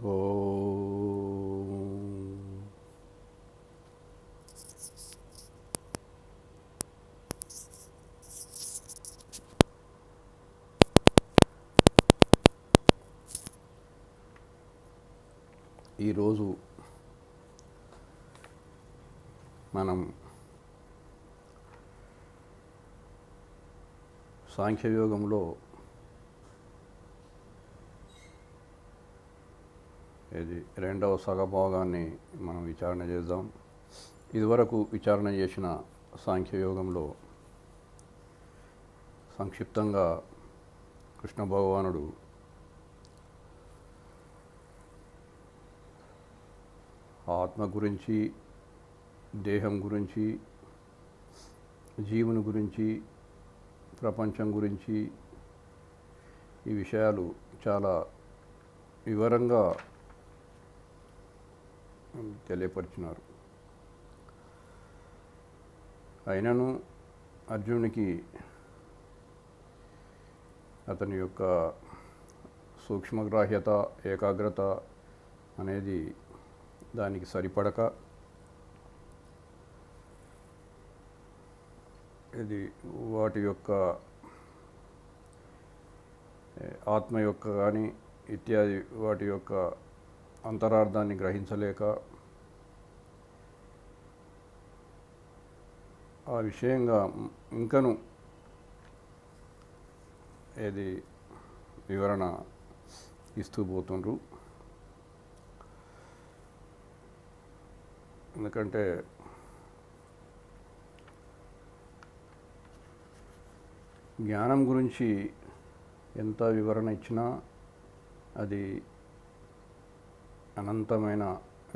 ఓం. ఈరోజు మనం సాంఖ్యయోగంలో ఇది రెండవ సగభాగాన్ని మనం విచారణ చేద్దాం. ఇదివరకు విచారణ చేసిన సాంఖ్యయోగంలో సంక్షిప్తంగా కృష్ణ భగవానుడు ఆత్మ గురించి, దేహం గురించి, జీవుని గురించి, ప్రపంచం గురించి ఈ విషయాలు చాలా వివరంగా తెలియపరిచినారు. అయినను అర్జునునికి అతని యొక్క సూక్ష్మగ్రాహ్యత, ఏకాగ్రత అనేది దానికి సరిపడక ఇది వాటి యొక్క ఆత్మ యొక్క కానీ ఇత్యాది వాటి యొక్క అంతరార్థాన్ని గ్రహించలేక ఆ విషయంగా ఇంకను ఏది వివరణ ఇస్తూ పోతుండ్రు. ఎందుకంటే జ్ఞానం గురించి ఎంత వివరణ ఇచ్చినా అది అనంతమైన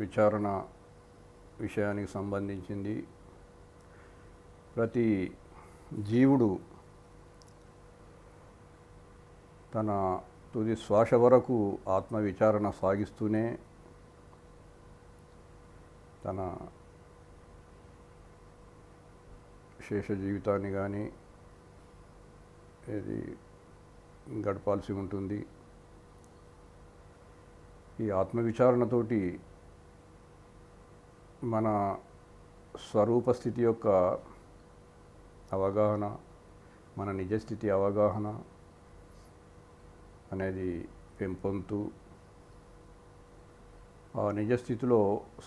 విచారణ విషయానికి సంబంధించింది. ప్రతి జీవుడు తన తుది శ్వాస వరకు ఆత్మవిచారణ సాగిస్తూనే తన శేష జీవితాన్ని కానీ ఇది గడపాల్సి ఉంటుంది. ఈ ఆత్మవిచారణతోటి మన స్వరూపస్థితి యొక్క అవగాహన, మన నిజస్థితి అవగాహన అనేది పెంపొందుతూ ఆ నిజస్థితిలో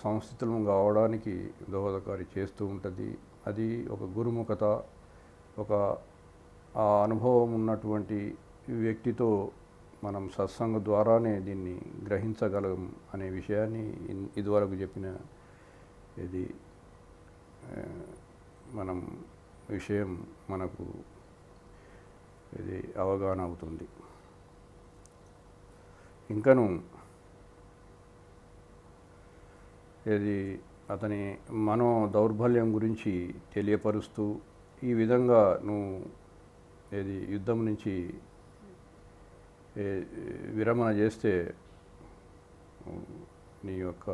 సంస్థితులం కావడానికి దోహదకారి చేస్తూ ఉంటుంది. అది ఒక గురుముఖత, ఒక ఆ అనుభవం ఉన్నటువంటి వ్యక్తితో మనం సత్సంగ ద్వారానే దీన్ని గ్రహించగలం అనే విషయాన్ని ఇదివరకు చెప్పిన ఇది మనం విషయం మనకు ఇది అవగాహన అవుతుంది. ఇంకను ఇది అతని మనో దౌర్బల్యం గురించి తెలియపరుస్తూ ఈ విధంగా నువ్వు ఏది యుద్ధం నుంచి విరమణ చేస్తే నీ యొక్క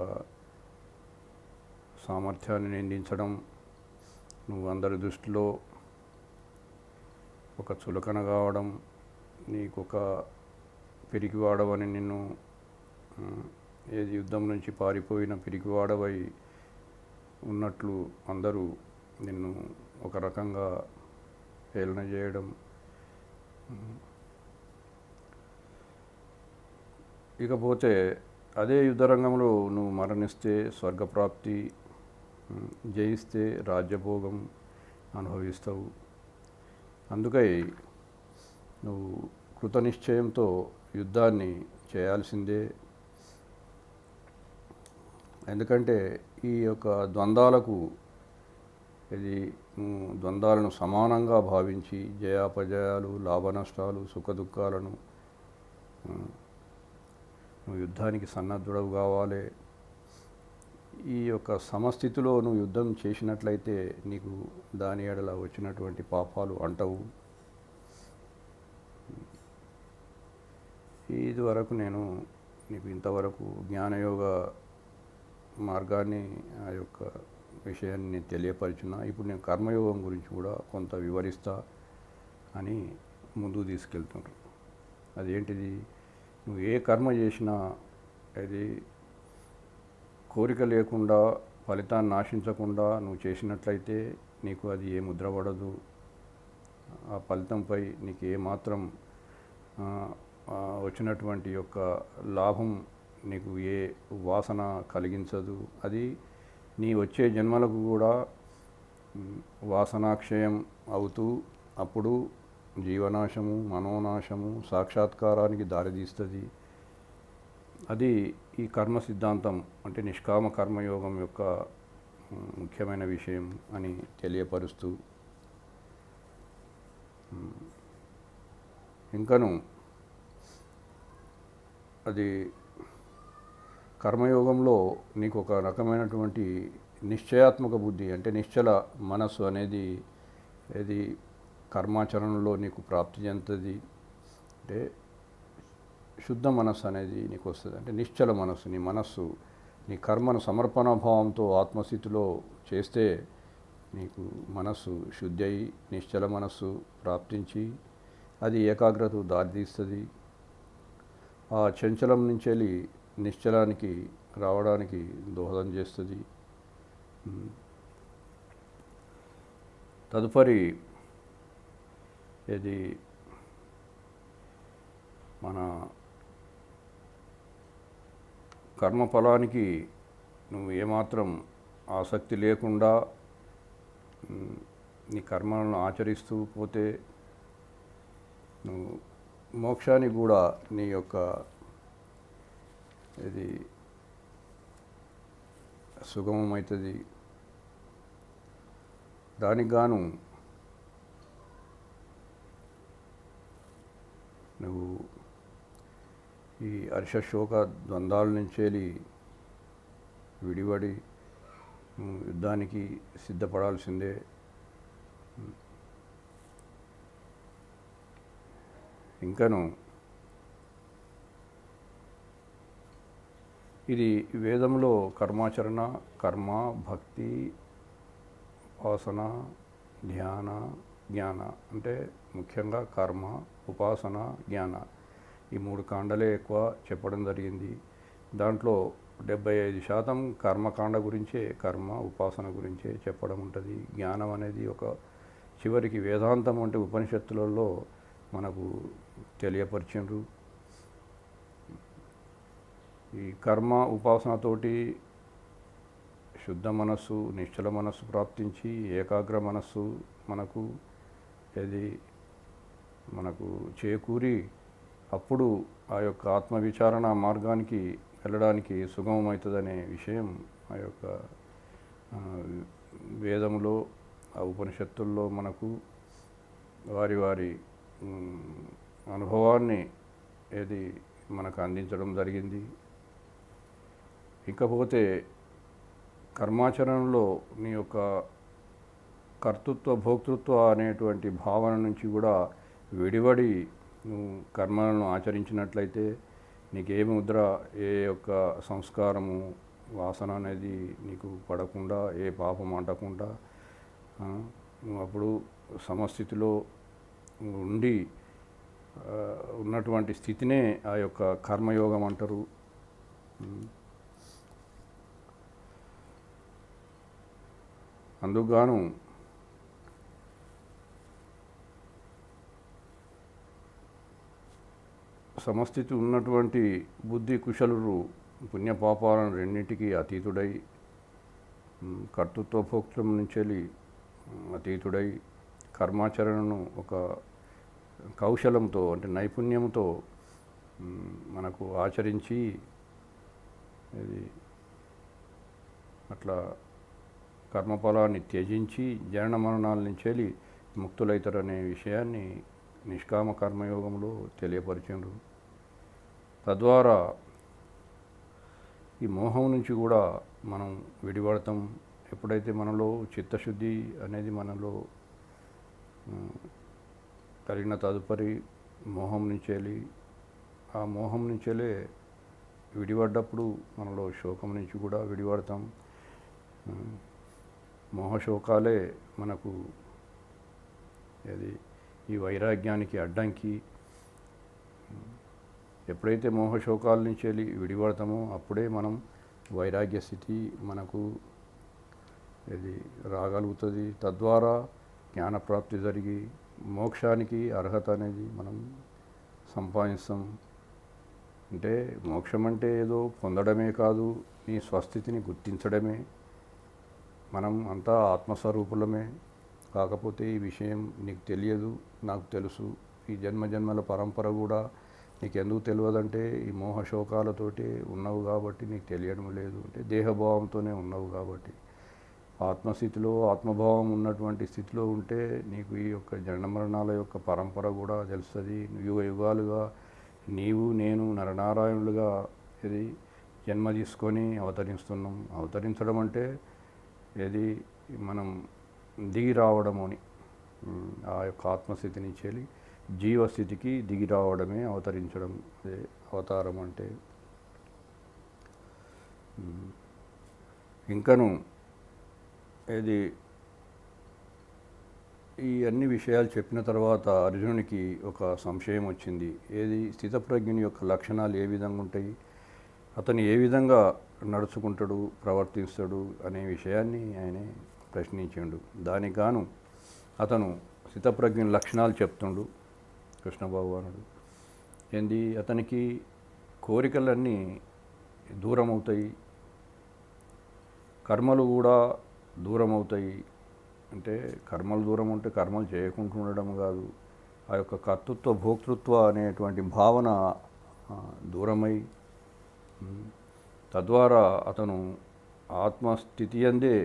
సామర్థ్యాన్ని నిందించడం, నువ్వు అందరి దృష్టిలో ఒక చులకన కావడం, నీకొక పిరికివాడవని నిన్ను ఏది యుద్ధం నుంచి పారిపోయిన పిరికివాడవై ఉన్నట్లు అందరూ నిన్ను ఒక రకంగా హేళన చేయడం, ఇకపోతే అదే యుద్ధరంగంలో నువ్వు మరణిస్తే స్వర్గప్రాప్తి, జయిస్తే రాజ్యభోగం అనుభవిస్తావు. అందుకై నువ్వు కృతనిశ్చయంతో యుద్ధాన్ని చేయాల్సిందే. ఎందుకంటే ఈ యొక్క ద్వంద్వాలకు ఇది ద్వంద్వాలను సమానంగా భావించి జయాపజయాలు, లాభనష్టాలు, సుఖదుఖాలను నువ్వు యుద్ధానికి సన్నద్ధుడవు కావాలి. ఈ యొక్క సమస్థితిలో నువ్వు యుద్ధం చేసినట్లయితే నీకు దాని ఎడల వచ్చినటువంటి పాపాలు అంటవు. ఇది వరకు నేను నీకు ఇంతవరకు జ్ఞానయోగ మార్గాన్ని ఆ యొక్క విషయాన్ని తెలియపరిచిన. ఇప్పుడు నేను కర్మయోగం గురించి కూడా కొంత వివరిస్తా అని ముందుకు తీసుకెళ్తుంటాను. అదేంటిది, నువ్వు ఏ కర్మ చేసినా ఇది కోరిక లేకుండా ఫలితాన్ని ఆశించకుండా నువ్వు చేసినట్లయితే నీకు అది ఏ ముద్ర పడదు, ఆ ఫలితంపై నీకు ఏమాత్రం వచ్చినటువంటి యొక్క లాభం నీకు ఏ వాసన కలిగించదు. అది నీ వచ్చే జన్మలకు కూడా వాసనాక్షయం అవుతూ అప్పుడు జీవనాశము, మనోనాశము, సాక్షాత్కారానికి దారితీస్తుంది. అది ఈ కర్మ సిద్ధాంతం అంటే నిష్కామ కర్మయోగం యొక్క ముఖ్యమైన విషయం అని తెలియపరుస్తూ, ఇంకను అది కర్మయోగంలో నీకు ఒక రకమైనటువంటి నిశ్చయాత్మక బుద్ధి అంటే నిశ్చల మనస్సు అనేది ఇది కర్మాచరణలో నీకు ప్రాప్తి చెందుతుంది. అంటే శుద్ధ మనస్సు అనేది నీకు వస్తుంది. అంటే నిశ్చల మనస్సు, నీ మనస్సు నీ కర్మను సమర్పణాభావంతో ఆత్మస్థితిలో చేస్తే నీకు మనస్సు శుద్ధి అయి నిశ్చల మనస్సు ప్రాప్తించి అది ఏకాగ్రతకు దారితీస్తుంది. ఆ చంచలం నుంచి వెళ్ళి నిశ్చలానికి రావడానికి దోహదం చేస్తుంది. తదుపరి ఇది మన కర్మఫలానికి నువ్వు ఏమాత్రం ఆసక్తి లేకుండా నీ కర్మలను ఆచరిస్తూ పోతే నువ్వు మోక్షానికి కూడా నీ యొక్క ఇది సుగమమవుతుంది. దానికి గాను నువ్వు ఈ హర్షశోక ద్వంద్వాల నుంచి విడివడి యుద్ధానికి సిద్ధపడాల్సిందే. ఇంకను ఇది వేదంలో కర్మాచరణ, కర్మ, భక్తి, ఉపాసన, ధ్యాన, జ్ఞాన అంటే ముఖ్యంగా కర్మ, ఉపాసన, జ్ఞాన ఈ 3 కాండలే ఎక్కువ చెప్పడం జరిగింది. దాంట్లో 75% కర్మకాండ గురించే, కర్మ ఉపాసన గురించే చెప్పడం ఉంటుంది. జ్ఞానం అనేది ఒక చివరికి వేదాంతం అంటే ఉపనిషత్తులలో మనకు తెలియపరిచిండ్రు. ఈ కర్మ ఉపాసనతోటి శుద్ధ మనస్సు, నిశ్చల మనస్సు ప్రాప్తించి ఏకాగ్ర మనస్సు మనకు చేకూరి అప్పుడు ఆ యొక్క ఆత్మవిచారణ మార్గానికి వెళ్ళడానికి సుగమమవుతుందనే విషయం ఆ యొక్క వేదములో, ఆ ఉపనిషత్తుల్లో మనకు వారి వారి అనుభవాన్ని మనకు అందించడం జరిగింది. ఇకపోతే కర్మాచరణలో నీ యొక్క కర్తృత్వ భోక్తృత్వ అనేటువంటి భావన నుంచి కూడా విడివడి నువ్వు కర్మలను ఆచరించినట్లయితే నీకు ఏ ముద్ర, ఏ యొక్క సంస్కారము, వాసన అనేది నీకు పడకుండా, ఏ పాపం అంటకుండా నువ్వు అప్పుడు సమస్థితిలో ఉండి ఉన్నటువంటి స్థితినే ఆ యొక్క కర్మయోగం అంటారు. అందుకుగాను సమస్థితి ఉన్నటువంటి బుద్ధి కుశలురు పుణ్యపాపాలను రెండింటికి అతీతుడై, కర్తృత్వ భోక్తృం నుంచి అతీతుడై కర్మాచరణను ఒక కౌశలంతో అంటే నైపుణ్యంతో మనకు ఆచరించి అట్లా కర్మఫలాన్ని త్యజించి జనన మరణాల నుంచి ముక్తులైతారనే విషయాన్ని నిష్కామ కర్మయోగంలో తెలియపరిచిండ్రు. తద్వారా ఈ మోహం నుంచి కూడా మనం విడిపడతాం. ఎప్పుడైతే మనలో చిత్తశుద్ధి అనేది మనలో కలిగిన తదుపరి మోహం నుంచి ఆ మోహం నుంచే విడిపడ్డప్పుడు మనలో శోకం నుంచి కూడా విడిపడతాం. మోహశోకాలే మనకు ఈ వైరాగ్యానికి అడ్డంకి. ఎప్పుడైతే మోహశోకాల నుంచి వెళ్ళి విడిపడతామో అప్పుడే మనం వైరాగ్య స్థితి మనకు ఇది రాగలుగుతుంది. తద్వారా జ్ఞానప్రాప్తి జరిగి మోక్షానికి అర్హత అనేది మనం సంపాదిస్తాం. అంటే మోక్షం అంటే ఏదో పొందడమే కాదు, నీ స్వస్థితిని గుర్తించడమే. మనం అంతా ఆత్మస్వరూపులమే. కాకపోతే ఈ విషయం నీకు తెలియదు, నాకు తెలుసు. ఈ జన్మజన్మల పరంపర కూడా నీకు ఎందుకు తెలియదంటే ఈ మోహశోకాలతోటి ఉన్నావు కాబట్టి నీకు తెలియడం లేదు. అంటే దేహభావంతోనే ఉన్నావు కాబట్టి. ఆత్మస్థితిలో ఆత్మభావం ఉన్నటువంటి స్థితిలో ఉంటే నీకు ఈ యొక్క జన్మమరణాల యొక్క పరంపర కూడా తెలుస్తుంది. యుగ యుగాలుగా నీవు నేను నరనారాయణులుగా ఇది జన్మ తీసుకొని అవతరిస్తున్నాం. అవతరించడం అంటే ఇది మనం దిగి రావడము అని, ఆ యొక్క ఆత్మస్థితి నుంచి వెళ్ళి జీవస్థితికి దిగి రావడమే అవతరించడం. అదే అవతారం అంటే. ఇంకను ఇది ఈ అన్ని విషయాలు చెప్పిన తర్వాత అర్జునునికి ఒక సంశయం వచ్చింది. ఏది స్థితప్రజ్ఞుని యొక్క లక్షణాలు ఏ విధంగా ఉంటాయి, అతను ఏ విధంగా నడుచుకుంటాడు, ప్రవర్తిస్తాడు అనే విషయాన్ని ఆయన ప్రశ్నించాడు. దానికి గాను అతను స్థితప్రజ్ఞుని లక్షణాలు చెప్తుండు కృష్ణ భగవానుడు. ఏంది, అతనికి కోరికలన్నీ దూరం అవుతాయి, కర్మలు కూడా దూరం అవుతాయి. అంటే కర్మలు దూరం ఉంటే కర్మలు చేయకుండా ఉండడం కాదు, ఆ యొక్క కర్తృత్వ భోక్తృత్వ అనేటువంటి భావన దూరమై తద్వారా అతను ఆత్మస్థితి అందే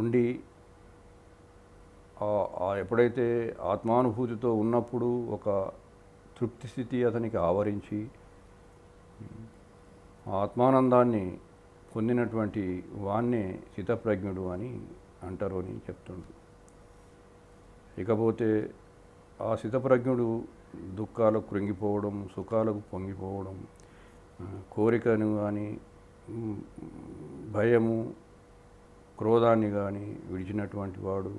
ఉండి ఎప్పుడైతే ఆత్మానుభూతితో ఉన్నప్పుడు ఒక తృప్తి స్థితి అతనికి ఆవరించి ఆత్మానందాన్ని పొందినటువంటి వాన్నే స్థితప్రజ్ఞుడు అని అంటారు అని చెప్తుండు. ఇకపోతే ఆ స్థితప్రజ్ఞుడు దుఃఖాలకు కృంగిపోవడం, సుఖాలకు పొంగిపోవడం, కోరికను కానీ భయము క్రోధాన్ని కానీ విడిచినటువంటి వాడు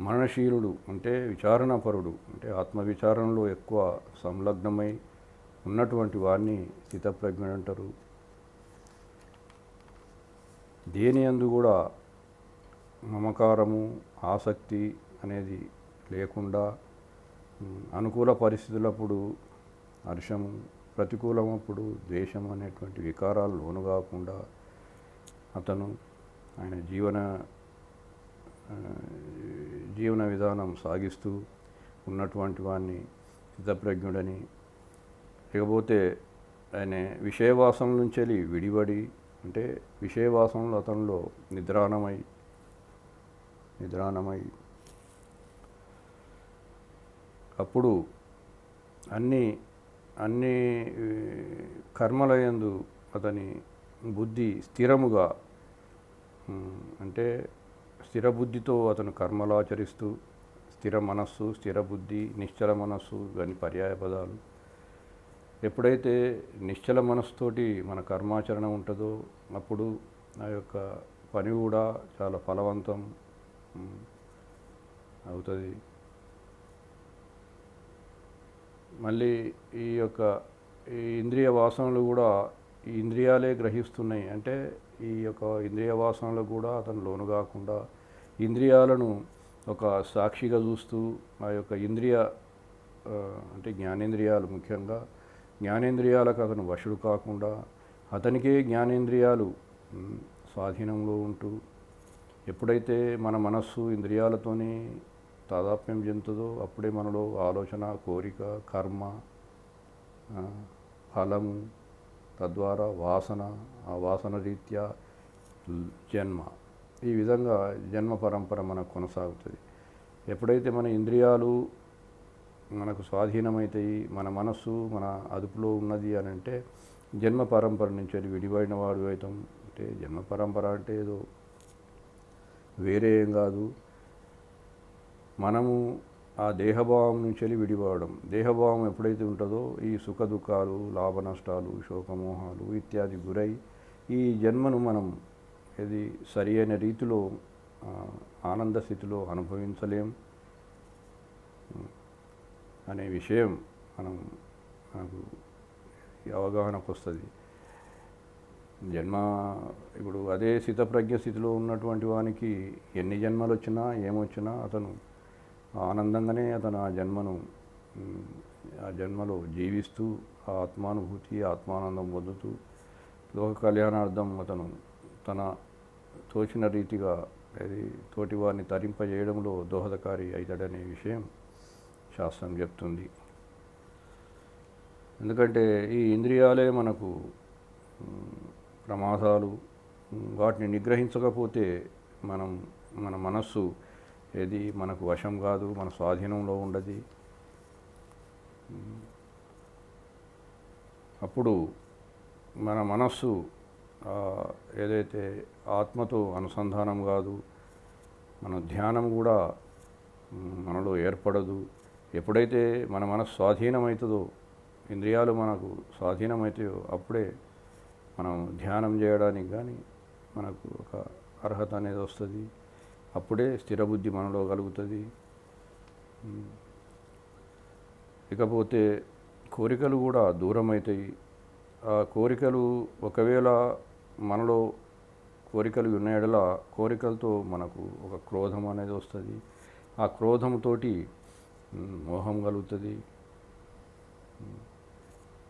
మననశీలుడు. అంటే విచారణపరుడు, అంటే ఆత్మవిచారణలో ఎక్కువ సంలగ్నమై ఉన్నటువంటి వారిని స్థితప్రజ్ఞుడు అంటారు. దేని యందు కూడా మమకారము ఆసక్తి అనేది లేకుండా అనుకూల పరిస్థితులప్పుడు హర్షము, ప్రతికూలమప్పుడు ద్వేషం అనేటువంటి వికారాలు లోను కాకుండా అతను ఆయన జీవన విధానం సాగిస్తూ ఉన్నటువంటి వాడిని స్థితప్రజ్ఞుడని. ఇకపోతే ఆయన విషయవాసం నుంచి వెళ్ళి విడిపడి, అంటే విషయవాసంలో అతనిలో నిద్రాణమై అప్పుడు అన్ని కర్మలయందు అతని బుద్ధి స్థిరముగా, అంటే స్థిర బుద్ధితో అతను కర్మలాచరిస్తూ, స్థిర మనస్సు, స్థిర బుద్ధి, నిశ్చల మనస్సు ఇవన్నీ పర్యాయ పదాలు. ఎప్పుడైతే నిశ్చల మనస్సుతోటి మన కర్మాచరణ ఉంటుందో అప్పుడు ఆ యొక్క పని కూడా చాలా ఫలవంతం అవుతుంది. మళ్ళీ ఈ యొక్క ఈ ఇంద్రియ వాసనలు కూడా ఈ ఇంద్రియాలే గ్రహిస్తున్నాయి. అంటే ఈ యొక్క ఇంద్రియ వాసనలు కూడా అతను లోను కాకుండా ఇంద్రియాలను ఒక సాక్షిగా చూస్తూ ఆ యొక్క అంటే జ్ఞానేంద్రియాలు, ముఖ్యంగా జ్ఞానేంద్రియాలకు అతను వశుడు కాకుండా అతనికే జ్ఞానేంద్రియాలు స్వాధీనంలో ఉంటూ, ఎప్పుడైతే మన మనస్సు ఇంద్రియాలతోనే తాదాత్మ్యం చెందుతుందో అప్పుడే మనలో ఆలోచన, కోరిక, కర్మ, ఫలము, తద్వారా వాసన, ఆ వాసన రీత్యా జన్మ, ఈ విధంగా జన్మ పరంపర మనకు కొనసాగుతుంది. ఎప్పుడైతే మన ఇంద్రియాలు మనకు స్వాధీనమవుతాయి, మన మనస్సు మన అదుపులో ఉన్నది అని అంటే జన్మ పరంపర నుంచి అది విడిపడిన వాడు అవుతాం. అంటే జన్మ పరంపర అంటే ఏదో వేరే ఏం కాదు, మనము ఆ దేహభావం నుంచి వెళ్ళి విడిపడడం. దేహభావం ఎప్పుడైతే ఉంటుందో ఈ సుఖ దుఃఖాలు, లాభ నష్టాలు, శోకమోహాలు ఇత్యాది గురై ఈ జన్మను మనం ఇది సరి అయిన రీతిలో ఆనంద స్థితిలో అనుభవించలేం. అనే విషయం మనకు ఈ అవగాహనకు వస్తుంది. జన్మ ఇప్పుడు అదే స్థితప్రజ్ఞ స్థితిలో ఉన్నటువంటి వానికి ఎన్ని జన్మలు వచ్చినా ఏమొచ్చినా అతను ఆనందంగానే అతను ఆ జన్మలో జీవిస్తూ ఆ ఆత్మానుభూతి ఆత్మానందం పొందుతూ లోక కళ్యాణార్థం అతను తన తోచిన రీతిగా అది తోటి వారిని తరింపజేయడంలో దోహదకారి అవుతాడనే విషయం శాస్త్రం చెప్తుంది. ఎందుకంటే ఈ ఇంద్రియాలే మనకు ప్రమాదాలు. వాటిని నిగ్రహించకపోతే మన మనస్సు ఏది మనకు వశం కాదు, మన స్వాధీనంలో ఉండదు. అప్పుడు మన మనస్సు ఏదైతే ఆత్మతో అనుసంధానం కాదు, మన ధ్యానం కూడా మనలో ఏర్పడదు. ఎప్పుడైతే మన మనస్సు స్వాధీనమవుతుందో, ఇంద్రియాలు మనకు స్వాధీనమవుతాయో అప్పుడే మనం ధ్యానం చేయడానికి కానీ మనకు ఒక అర్హత అనేది వస్తుంది. అప్పుడే స్థిరబుద్ధి మనలో కలుగుతుంది. ఇకపోతే కోరికలు కూడా దూరం అవుతాయి. ఆ కోరికలు ఒకవేళ మనలో కోరికలు ఉన్న యెడల కోరికలతో మనకు ఒక క్రోధం అనేది వస్తుంది. ఆ క్రోధంతోటి మోహం కలుగుతుంది.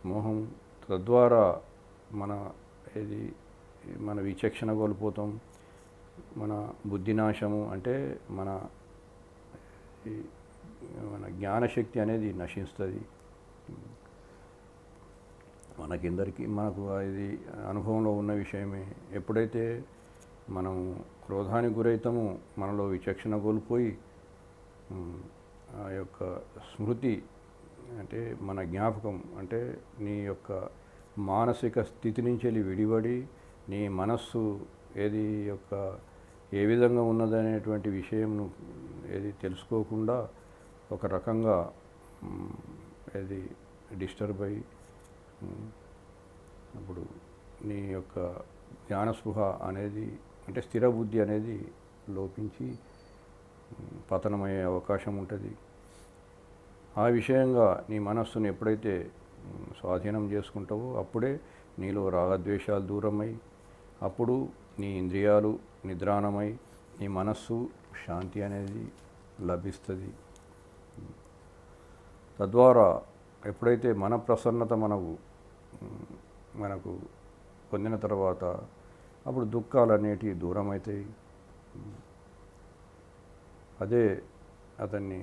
మోహం తద్వారా మన విచక్షణ కోల్పోతాం. మన బుద్ధినాశము అంటే మన జ్ఞానశక్తి అనేది నశిస్తుంది. మనకు ఇది అనుభవంలో ఉన్న విషయమే. ఎప్పుడైతే మనం క్రోధానికి గురవుతామో మనలో విచక్షణ కోల్పోయి ఆ యొక్క స్మృతి అంటే మన జ్ఞాపకం అంటే నీ యొక్క మానసిక స్థితి నుంచి వెళ్ళి విడిపడి నీ మనస్సు ఏ విధంగా ఉన్నదనేటువంటి విషయంను తెలుసుకోకుండా ఒక రకంగా డిస్టర్బ్ అయ్యి అప్పుడు నీ యొక్క జ్ఞానస్పృహ అనేది అంటే స్థిర బుద్ధి అనేది లోపించి పతనమయ్యే అవకాశం ఉంటుంది. ఆ విషయంగా నీ మనస్సును ఎప్పుడైతే స్వాధీనం చేసుకుంటావో అప్పుడే నీలో రాగద్వేషాలు దూరమై అప్పుడు నీ ఇంద్రియాలు నిద్రాణమై నీ మనస్సు శాంతి అనేది లభిస్తుంది. తద్వారా ఎప్పుడైతే మన ప్రసన్నత మనకు పొందిన తర్వాత అప్పుడు దుఃఖాలు అనేటివి దూరం అవుతాయి. అదే అతన్ని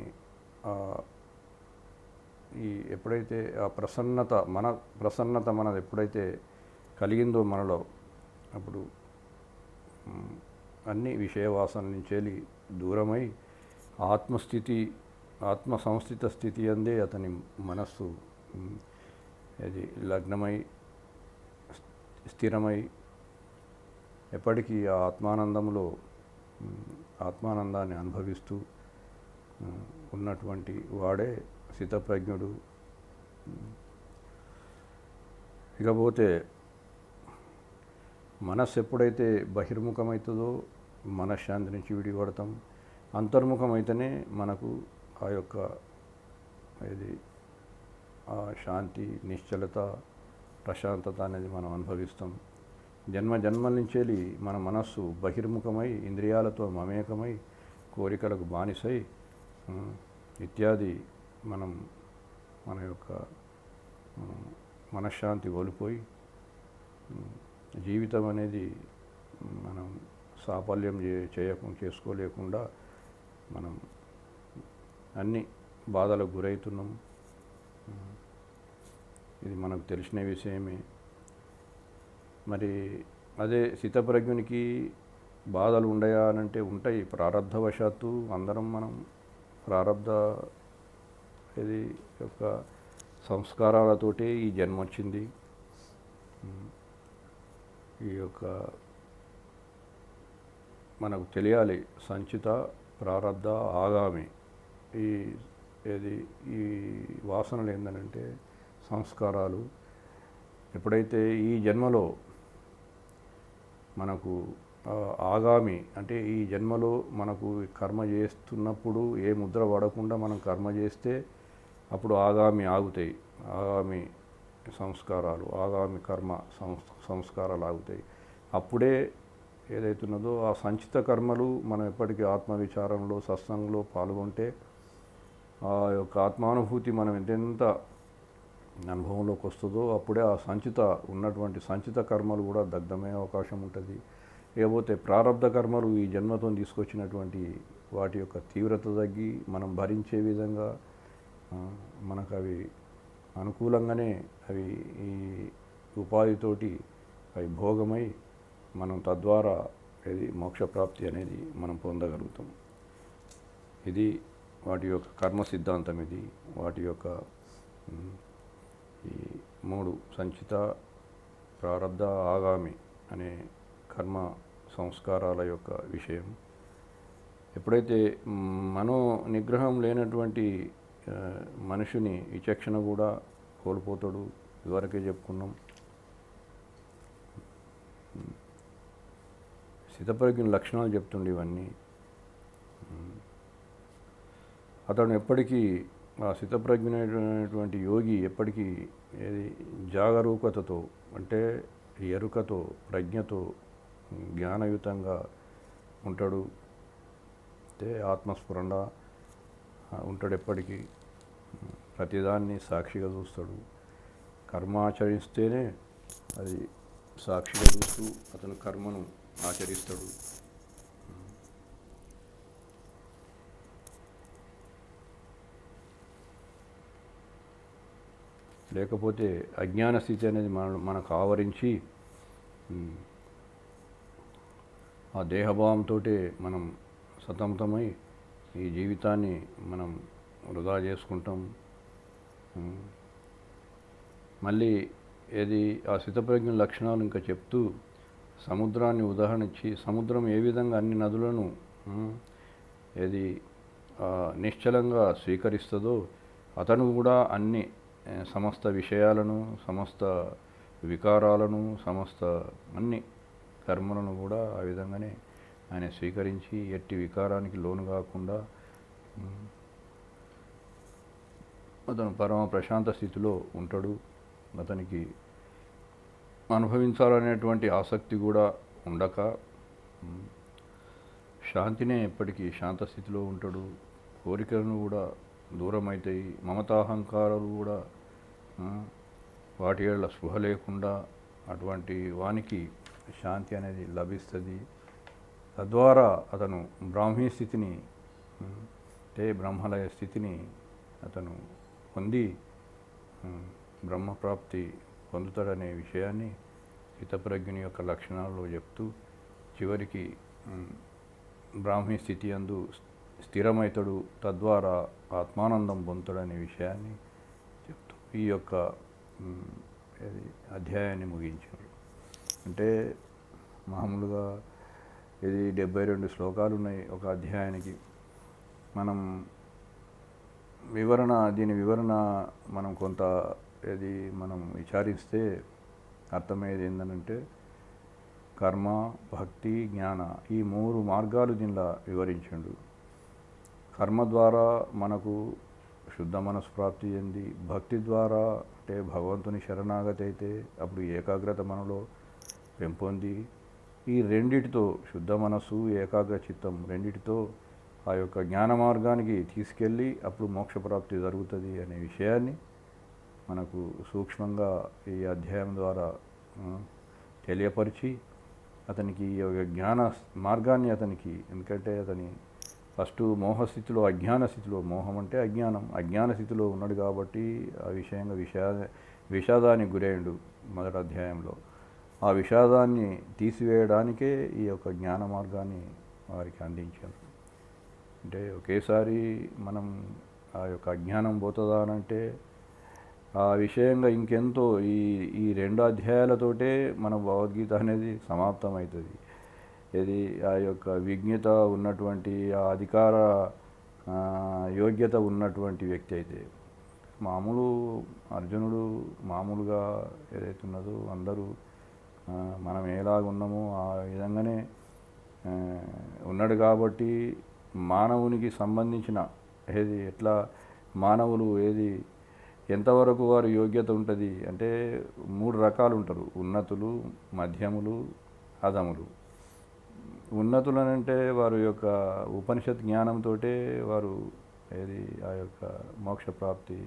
ఎప్పుడైతే ఆ ప్రసన్నత మనది ఎప్పుడైతే కలిగిందో మనలో అప్పుడు అన్ని విషయవాసన నుంచి వెళ్ళి దూరమై ఆత్మ సంస్థిత స్థితి అందే అతని మనస్సు లగ్నమై స్థిరమై ఎప్పటికీ ఆ ఆత్మానందాన్ని అనుభవిస్తూ ఉన్నటువంటి వాడే స్థితప్రజ్ఞుడు. ఇకపోతే మనస్సు ఎప్పుడైతే బహిర్ముఖమవుతుందో మనశ్శాంతి నుంచి విడిపడతాం. అంతర్ముఖమైతేనే మనకు ఆ యొక్క ఆ శాంతి నిశ్చలత ప్రశాంతత అనేది మనం అనుభవిస్తాం. జన్మల నుంచి మన మనస్సు బహిర్ముఖమై ఇంద్రియాలతో మమేకమై కోరికలకు బానిసై ఇత్యాది మన యొక్క మనశ్శాంతి కోల్పోయి జీవితం అనేది మనం సాఫల్యం చేసుకోలేకుండా మనం అన్ని బాధలకు గురవుతున్నాం. ఇది మనకు తెలిసిన విషయమే. మరి అదే స్థితప్రజ్ఞునికి బాధలు ఉండయా అనంటే ఉంటాయి. ప్రారబ్ధవశాత్తు అందరం మనం ప్రారబ్ధ యొక్క సంస్కారాలతోటే ఈ జన్మ వచ్చింది. ఈ యొక్క మనకు తెలియాలి సంచిత ప్రారబ్ధ ఆగామి ఈ వాసనలు ఏంటంటే సంస్కారాలు. ఎప్పుడైతే ఈ జన్మలో మనకు ఆగామి అంటే ఈ జన్మలో మనకు కర్మ చేస్తున్నప్పుడు ఏ ముద్ర పడకుండా మనం కర్మ చేస్తే అప్పుడు ఆగామి ఆగుతాయి, ఆగామి సంస్కారాలు, ఆగామి కర్మ సంస్కారాలు ఆగుతాయి. అప్పుడే ఏదైతున్నదో ఆ సంచిత కర్మలు మనం ఎప్పటికీ ఆత్మవిచారంలో సత్సంగంలో పాల్గొంటే ఆ యొక్క ఆత్మానుభూతి మనం ఎంతెంత అనుభవంలోకి వస్తుందో అప్పుడే ఆ ఉన్నటువంటి సంచిత కర్మలు కూడా దగ్ధమయ్యే అవకాశం ఉంటుంది. లేకపోతే ప్రారంధ కర్మలు ఈ జన్మతో తీసుకొచ్చినటువంటి వాటి యొక్క తీవ్రత తగ్గి మనం భరించే విధంగా మనకు అవి అనుకూలంగానే అవి ఈ ఉపాధితోటి అవి భోగమై మనం తద్వారా ఇది మోక్షప్రాప్తి అనేది మనం పొందగలుగుతాం. ఇది వాటి యొక్క కర్మ సిద్ధాంతం. ఇది వాటి యొక్క ఈ 3 సంచిత, ప్రారబ్ధ, ఆగామి అనే కర్మ సంస్కారాల యొక్క విషయం. ఎప్పుడైతే మనో నిగ్రహం లేనటువంటి మనిషిని విచక్షణ కూడా కోల్పోతాడు. ఇదివరకే చెప్పుకున్నాం. స్థితప్రజ్ఞ లక్షణాలు చెప్తుండే ఇవన్నీ. అతను ఎప్పటికీ ఆ స్థితప్రజ్ఞమైనటువంటి యోగి ఎప్పటికీ ఏది జాగరూకతతో అంటే ఎరుకతో ప్రజ్ఞతో జ్ఞానయుతంగా ఉంటాడు. అంటే ఆత్మస్ఫురణ ఉంటాడు. ఎప్పటికీ ప్రతిదాన్ని సాక్షిగా చూస్తాడు. కర్మ ఆచరిస్తేనే అది సాక్షిగా చూస్తూ అతను కర్మను ఆచరిస్తాడు. లేకపోతే అజ్ఞాన స్థితి అనేది మనకు ఆవరించి ఆ దేహభావంతో మనం సతమతమై ఈ జీవితాన్ని మనం వృధా చేసుకుంటాం. మళ్ళీ ఏది ఆ స్థితప్రజ్ఞ లక్షణాలు ఇంకా చెప్తూ సముద్రాన్ని ఉదాహరణ ఇచ్చి, సముద్రం ఏ విధంగా అన్ని నదులను ఏది నిశ్చలంగా స్వీకరిస్తుందో అతను కూడా అన్ని సమస్త విషయాలను, సమస్త వికారాలను, సమస్త అన్ని కర్మలను కూడా ఆ విధంగానే ఆయన స్వీకరించి ఎట్టి వికారానికి లోను కాకుండా అతను పరమ ప్రశాంత స్థితిలో ఉంటాడు. అతనికి అనుభవించాలనేటువంటి ఆసక్తి కూడా ఉండక శాంతినే ఎప్పటికీ శాంత స్థితిలో ఉంటాడు. కోరికలను కూడా దూరం అవుతాయి. మమతాహంకారాలు కూడా వాటి ఏళ్ళ స్పృహ లేకుండా అటువంటి వానికి శాంతి అనేది లభిస్తుంది. తద్వారా అతను బ్రాహ్మీ స్థితిని అంటే బ్రహ్మలయ స్థితిని అతను పొంది బ్రహ్మప్రాప్తి పొందుతాడనే విషయాన్ని స్థితప్రజ్ఞుని యొక్క లక్షణాల్లో చెప్తూ చివరికి బ్రాహ్మీ స్థితి యందు స్థిరమవుతాడు. తద్వారా ఆత్మానందం పొందుతాడనే విషయాన్ని చెప్తూ ఈ యొక్క అధ్యాయాన్ని ముగించారు. అంటే మామూలుగా ఇది 72 శ్లోకాలు ఉన్నాయి ఒక అధ్యాయానికి. మనం దీని వివరణ మనం కొంత మనం విచారిస్తే అర్థమయ్యేది ఏంటంటే కర్మ, భక్తి, జ్ఞాన ఈ 3 మార్గాలు దీనిలో వివరించిండు. కర్మ ద్వారా మనకు శుద్ధ మనసు ప్రాప్తి చెంది, భక్తి ద్వారా అంటే భగవంతుని శరణాగతి అయితే అప్పుడు ఏకాగ్రత మనలో పెంపొంది, ఈ రెండిటితో శుద్ధ మనసు, ఏకాగ్ర చిత్తం రెండిటితో ఆ యొక్క జ్ఞాన మార్గానికి తీసుకెళ్ళి అప్పుడు మోక్షప్రాప్తి జరుగుతుంది అనే విషయాన్ని మనకు సూక్ష్మంగా ఈ అధ్యాయం ద్వారా తెలియపరిచి అతనికి ఈ యొక్క జ్ఞాన మార్గాన్ని అతనికి, ఎందుకంటే అతని ఫస్ట్ మోహస్థితిలో అజ్ఞాన స్థితిలో, మోహం అంటే అజ్ఞాన స్థితిలో ఉన్నాడు కాబట్టి ఆ విషయంగా విషాదానికి గురైండు మొదటి అధ్యాయంలో. ఆ విషాదాన్ని తీసివేయడానికే ఈ యొక్క జ్ఞాన మార్గాన్ని వారికి అందించారు. అంటే ఒకేసారి మనం ఆ యొక్క అజ్ఞానం పోతుందా అంటే ఆ విషయంగా ఇంకెంతో ఈ 2 అధ్యాయాలతోటే మన భగవద్గీత అనేది సమాప్తమవుతుంది. ఇది ఆ యొక్క విజ్ఞత ఉన్నటువంటి ఆ అధికార యోగ్యత ఉన్నటువంటి వ్యక్తి అయితే మామూలు అర్జునుడు మామూలుగా ఏదైతే ఉన్నదో అందరూ మనం ఎలాగున్నామో ఆ విధంగానే ఉన్నాడు కాబట్టి మానవునికి సంబంధించిన ఎట్లా మానవులు ఎంతవరకు వారి యోగ్యత ఉంటుంది అంటే 3 రకాలు ఉంటారు: ఉన్నతులు, మధ్యములు, అధములు. ఉన్నతులనంటే వారి యొక్క ఉపనిషత్ జ్ఞానంతో వారు ఆ యొక్క మోక్ష ప్రాప్తి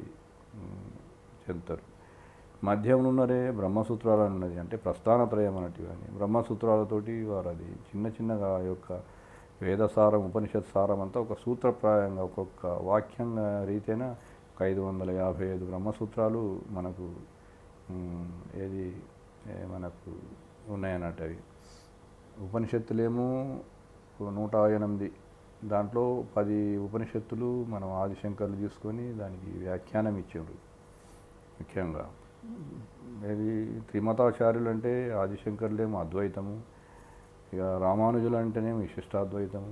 ఉమ్, చెందుతారు. మధ్యంలో ఉన్నదే బ్రహ్మసూత్రాలు అన్నది, అంటే ప్రస్థానత్రయం అన్నట్టు. కానీ బ్రహ్మసూత్రాలతోటి వారు అది చిన్న చిన్నగా ఆ యొక్క వేదసారం, ఉపనిషత్ సారం అంతా ఒక సూత్రప్రాయంగా ఒక్కొక్క వాక్యంగా రీతేన ఒక 555 బ్రహ్మసూత్రాలు మనకు ఉమ్, ఏది మనకు ఉన్నాయన్నట్టు. అవి ఉపనిషత్తులేమో 108, దాంట్లో 10 ఉపనిషత్తులు మనం ఆదిశంకర్లు తీసుకొని దానికి వ్యాఖ్యానం ఇచ్చారు. ముఖ్యంగా ఏది త్రిమతాచార్యులు అంటే ఆదిశంకర్లేమో అద్వైతము, ఇక రామానుజులు అంటేనేమో విశిష్టాద్వైతము,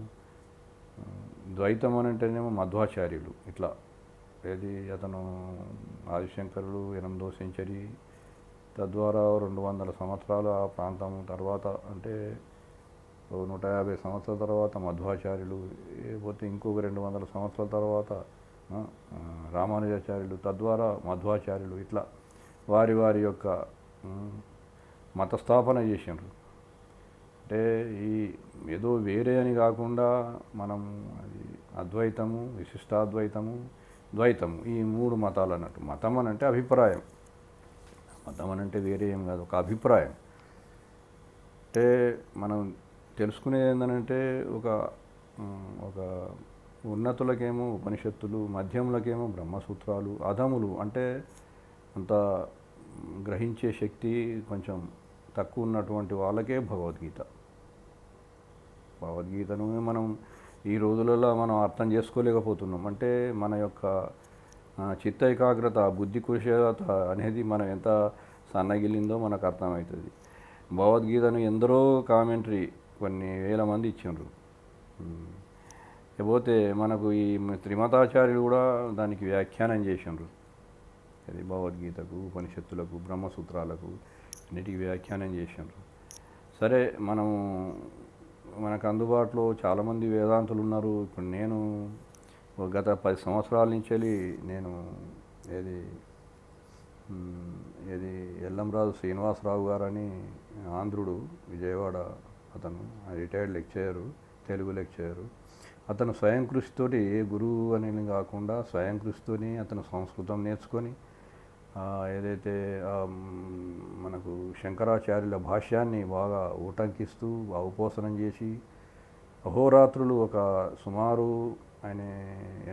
ద్వైతం అని అంటేనేమో మధ్వాచార్యులు. ఇట్లా అతను ఆదిశంకరులు 8వ సెంచరీ, తద్వారా 200 సంవత్సరాలు ఆ ప్రాంతం తర్వాత, అంటే 150 సంవత్సరాల తర్వాత మధ్వాచార్యులు, లేకపోతే ఇంకొక 200 సంవత్సరాల తర్వాత రామానుజాచార్యులు, తద్వారా మధ్వాచార్యులు. ఇట్లా వారి వారి యొక్క మతస్థాపన చేసినారు. అంటే ఏదో వేరే అని కాకుండా మనం అది అద్వైతము, విశిష్టాద్వైతము, ద్వైతము, ఈ 3 మతాలు అన్నట్టు. మతం అని అంటే అభిప్రాయం, మతం అని అంటే వేరే ఏం కాదు, ఒక అభిప్రాయం. అంటే మనం తెలుసుకునేది ఏంటంటే ఒక ఉన్నతులకేమో ఉపనిషత్తులు, మధ్యములకేమో బ్రహ్మసూత్రాలు, అధములు అంటే అంత గ్రహించే శక్తి కొంచెం తక్కువ ఉన్నటువంటి వాళ్ళకే భగవద్గీతను మనం ఈ రోజులలో మనం అర్థం చేసుకోలేకపోతున్నాం. అంటే మన యొక్క చిత్త ఏకాగ్రత, బుద్ధి కుశలత అనేది మనం ఎంత సన్నగిలిందో మనకు అర్థమవుతుంది. భగవద్గీతను ఎందరో కామెంటరీ కొన్ని వేల మంది ఇచ్చిండ్రు. లేకపోతే మనకు ఈ త్రిమతాచార్యులు కూడా దానికి వ్యాఖ్యానం చేసిండ్రు. అది భగవద్గీతకు, ఉపనిషత్తులకు, బ్రహ్మసూత్రాలకు అన్నిటికీ వ్యాఖ్యానం చేసిండ్రు. సరే, మనకు అందుబాటులో చాలామంది వేదాంతులు ఉన్నారు. ఇప్పుడు నేను గత 10 సంవత్సరాల నుంచి నేను ఎల్లంరాజు శ్రీనివాసరావు గారని ఆంధ్రుడు, విజయవాడ, అతను రిటైర్డ్ లెక్చరరు, తెలుగు లెక్చరరు. అతను స్వయం కృషితోటి, ఏ గురువు అని కాకుండా స్వయం కృషితోని అతను సంస్కృతం నేర్చుకొని ఏదైతే మనకు శంకరాచార్యుల భాష్యాన్ని బాగా ఊటంకిస్తూ అవపోసనం చేసి అహోరాత్రులు సుమారు ఆయన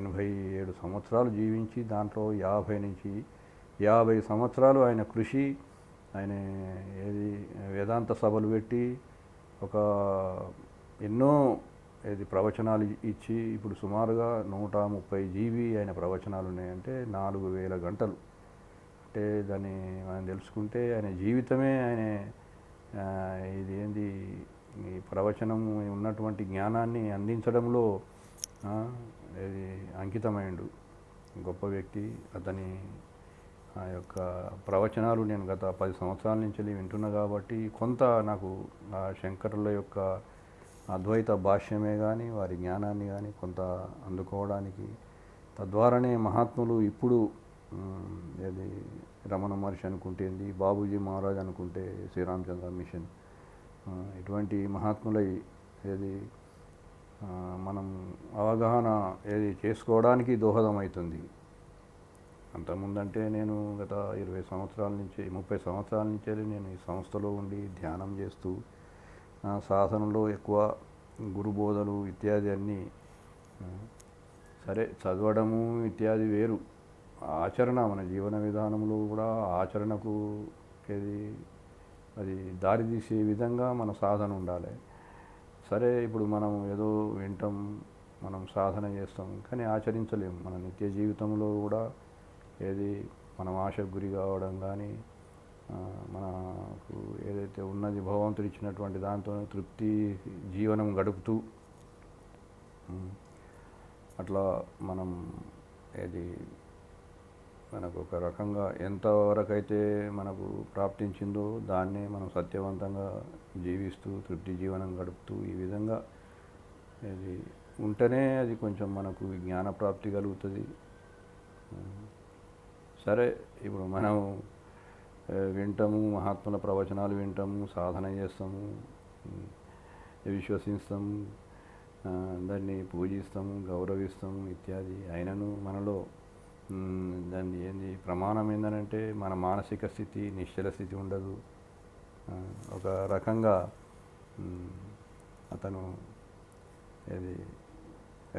87 సంవత్సరాలు జీవించి, దాంట్లో 50 నుంచి 50 సంవత్సరాలు ఆయన కృషి, ఆయన వేదాంత సభలు పెట్టి ఎన్నో ప్రవచనాలు ఇచ్చి, ఇప్పుడు సుమారుగా 130 జీబీ ఆయన ప్రవచనాలు ఉన్నాయంటే 4000 గంటలు. అంటే దాన్ని మనం తెలుసుకుంటే ఆయన జీవితమే ఆయన ఈ ప్రవచనం ఉన్నటువంటి జ్ఞానాన్ని అందించడంలో అంకితమైండు. గొప్ప వ్యక్తి. అతని ఆ యొక్క ప్రవచనాలు నేను గత 10 సంవత్సరాల నుంచి వింటున్నా కాబట్టి కొంత నాకు ఆ శంకరుల యొక్క అద్వైత భాష్యమే కానీ, వారి జ్ఞానాన్ని కానీ కొంత అందుకోవడానికి, తద్వారానే మహాత్ములు ఇప్పుడు రమణ మహర్షి అనుకుంటేంది, బాబూజీ మహారాజ్ అనుకుంటే శ్రీరామచంద్ర మిషన్, ఇటువంటి మహాత్ములై మనం అవగాహన చేసుకోవడానికి దోహదం అవుతుంది. అంతకుముందంటే నేను గత 20 సంవత్సరాల నుంచి 30 సంవత్సరాల నుంచి నేను ఈ సంస్థలో ఉండి ధ్యానం చేస్తూ సాధనలో ఎక్కువ గురుబోధలు ఇత్యాది అన్నీ. సరే, చదవడము ఇత్యాది వేరు, ఆచరణ మన జీవన విధానంలో కూడా ఆచరణకు అది దారితీసే విధంగా మన సాధన ఉండాలి. సరే, ఇప్పుడు మనం ఏదో వింటాం, మనం సాధన చేస్తాం, కానీ ఆచరించలేము. మన నిత్య జీవితంలో కూడా మనం ఆశకు గురి కావడం కానీ, మనకు ఏదైతే ఉన్నది భగవంతుడు ఇచ్చినటువంటి దాంతో తృప్తి జీవనం గడుపుతూ అట్లా మనం మనకు ఒక రకంగా ఎంతవరకైతే మనకు ప్రాప్తించిందో దాన్నే మనం సత్యవంతంగా జీవిస్తూ తృప్తి జీవనం గడుపుతూ ఈ విధంగా ఉంటేనే అది కొంచెం మనకు జ్ఞాన ప్రాప్తి కలుగుతుంది. సరే, ఇప్పుడు మనం వింటాము, మహాత్ముల ప్రవచనాలు వింటాము, సాధన చేస్తాము, ఉమ్, విశ్వసిస్తాము, దాన్ని పూజిస్తాము, గౌరవిస్తాము ఇత్యాది. అయినను మనలో దాన్ని ఏంది ప్రమాణం ఏంటంటే మన మానసిక స్థితి నిశ్చల స్థితి ఉండదు. ఒక రకంగా అతను ఏది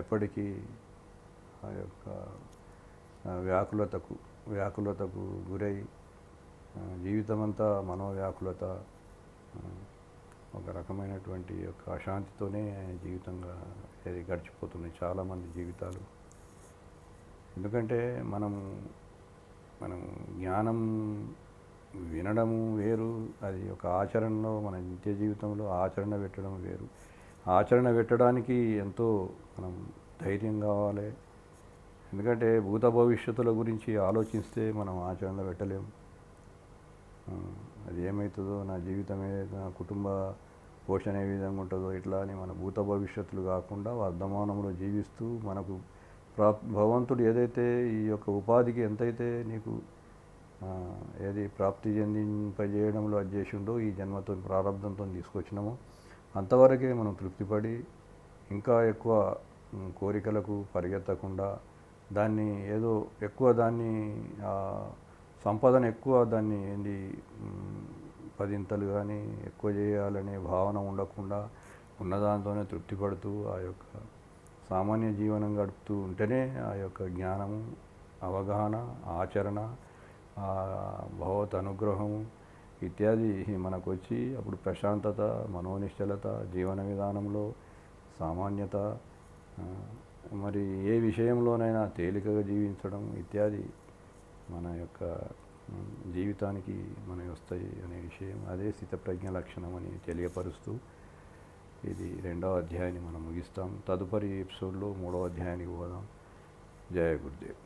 ఎప్పటికీ ఆ యొక్క వ్యాకులతకు గురై జీవితమంతా మనోవ్యాకులత, ఒక రకమైనటువంటి యొక్క అశాంతితోనే జీవితంగా అది గడిచిపోతుంది చాలామంది జీవితాలు. ఎందుకంటే మనం జ్ఞానం వినడము వేరు, అది ఒక ఆచరణలో మన నిత్య జీవితంలో ఆచరణ పెట్టడం వేరు. ఆచరణ పెట్టడానికి ఎంతో మనం ధైర్యం కావాలి. ఎందుకంటే భూత భవిష్యత్తుల గురించి ఆలోచిస్తే మనం ఆచరణ పెట్టలేము. అది ఏమవుతుందో, నా జీవితమే, నా కుటుంబ పోషణ ఏ విధంగా ఉంటుందో ఇట్లా అని మన భూత భవిష్యత్తులు కాకుండా వర్ధమానంలో జీవిస్తూ మనకు భగవంతుడు ఏదైతే ఈ యొక్క ఉపాధికి ఎంతైతే నీకు ఏది ప్రాప్తి చెందింపజేయడంలో అది చేసిండో, ఈ జన్మతో ప్రారంభంతో తీసుకొచ్చినామో అంతవరకే మనం తృప్తిపడి ఇంకా ఎక్కువ కోరికలకు పరిగెత్తకుండా దాన్ని ఏదో ఎక్కువ దాన్ని సంపదను ఎక్కువ దాన్ని ఏంది పదింతలు కానీ ఎక్కువ చేయాలనే భావన ఉండకుండా ఉన్నదాంతోనే తృప్తి పడుతూ ఆ యొక్క సామాన్య జీవనం గడుపుతూ ఉంటేనే ఆ యొక్క జ్ఞానము, అవగాహన, ఆచరణ, భగవత్ అనుగ్రహము ఇత్యాది మనకు వచ్చి అప్పుడు ప్రశాంతత, మనోనిశ్చలత, జీవన విధానంలో సామాన్యత, మరి ఏ విషయంలోనైనా తేలికగా జీవించడం ఇత్యాది మన యొక్క జీవితానికి మనకి వస్తాయి అనే విషయం, అదే స్థితప్రజ్ఞ లక్షణం అని తెలియపరుస్తూ ఇది 2వ అధ్యాయాన్ని మనం ముగిస్తాం. తదుపరి ఎపిసోడ్లో 3వ అధ్యాయానికి పోదాం. జయ గురుదేవ్.